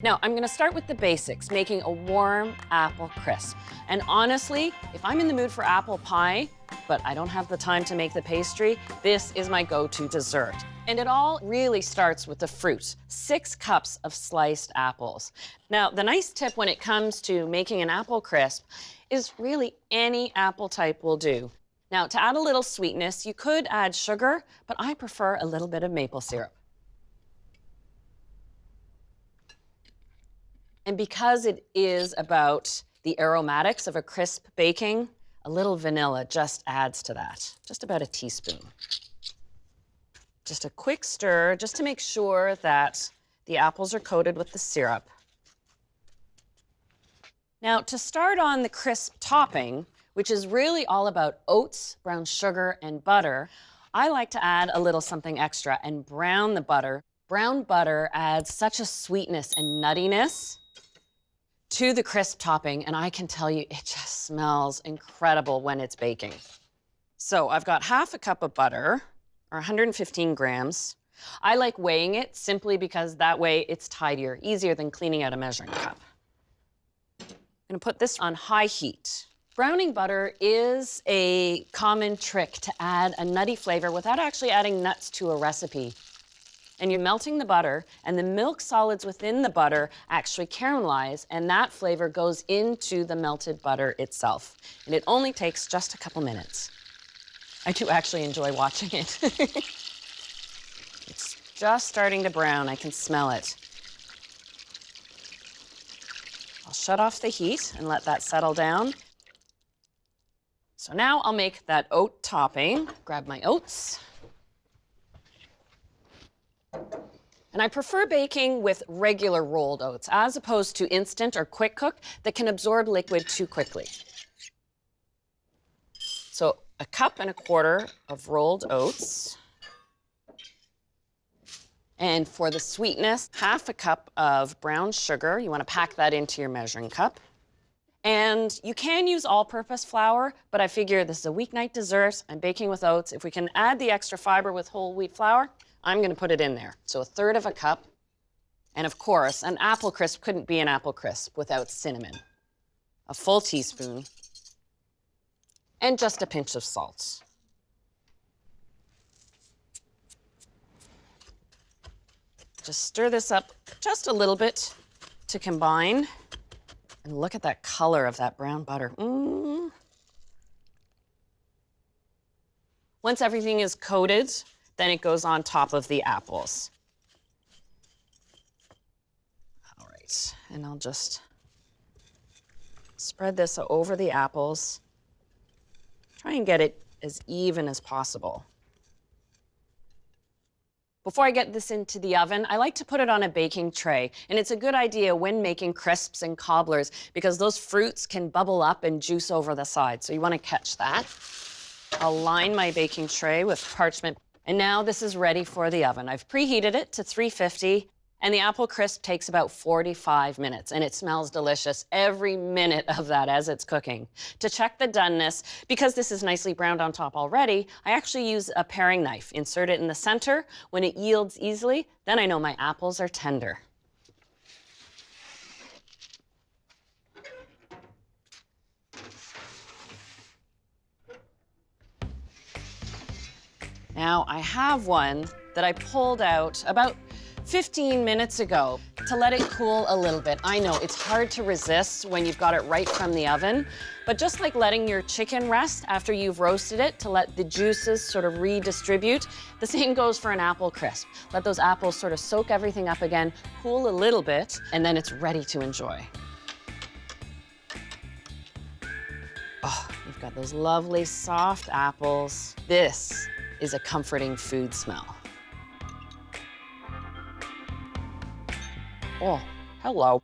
Now, I'm gonna start with the basics, making a warm apple crisp. And honestly, if I'm in the mood for apple pie, but I don't have the time to make the pastry, this is my go-to dessert. And it all really starts with the fruit, 6 cups of sliced apples. Now, the nice tip when it comes to making an apple crisp is really any apple type will do. Now, to add a little sweetness, you could add sugar, but I prefer a little bit of maple syrup. And because it is about the aromatics of a crisp baking, a little vanilla just adds to that, just about a teaspoon. Just a quick stir, just to make sure that the apples are coated with the syrup. Now, to start on the crisp topping, which is really all about oats, brown sugar, and butter, I like to add a little something extra and brown the butter. Brown butter adds such a sweetness and nuttiness to the crisp topping, and I can tell you, it just smells incredible when it's baking. So I've got half a cup of butter, or 115 grams. I like weighing it simply because that way it's tidier, easier than cleaning out a measuring cup. I'm gonna put this on high heat. Browning butter is a common trick to add a nutty flavor without actually adding nuts to a recipe. And you're melting the butter, and the milk solids within the butter actually caramelize, and that flavor goes into the melted butter itself. And it only takes just a couple minutes. I do actually enjoy watching it. It's just starting to brown. I can smell it. I'll shut off the heat and let that settle down. So now I'll make that oat topping. Grab my oats. And I prefer baking with regular rolled oats as opposed to instant or quick cook that can absorb liquid too quickly. So 1.25 cups of rolled oats. And for the sweetness, 1/2 cup of brown sugar. You want to pack that into your measuring cup. And you can use all-purpose flour, but I figure this is a weeknight dessert. I'm baking with oats. If we can add the extra fiber with whole wheat flour, I'm gonna put it in there. So 1/3 cup. And of course, an apple crisp couldn't be an apple crisp without cinnamon. A full teaspoon. And just a pinch of salt. Just stir this up just a little bit to combine. And look at that color of that brown butter. Once everything is coated, then it goes on top of the apples. All right, and I'll just spread this over the apples. Try and get it as even as possible. Before I get this into the oven, I like to put it on a baking tray. And it's a good idea when making crisps and cobblers because those fruits can bubble up and juice over the side. So you want to catch that. I'll line my baking tray with parchment. And now this is ready for the oven. I've preheated it to 350, and the apple crisp takes about 45 minutes, and it smells delicious every minute of that as it's cooking. To check the doneness, because this is nicely browned on top already, I actually use a paring knife. Insert it in the center. When it yields easily, then I know my apples are tender. Now, I have one that I pulled out about 15 minutes ago to let it cool a little bit. I know it's hard to resist when you've got it right from the oven, but just like letting your chicken rest after you've roasted it to let the juices sort of redistribute, the same goes for an apple crisp. Let those apples sort of soak everything up again, cool a little bit, and then it's ready to enjoy. Oh, you've got those lovely soft apples. This is a comforting food smell. Oh, hello.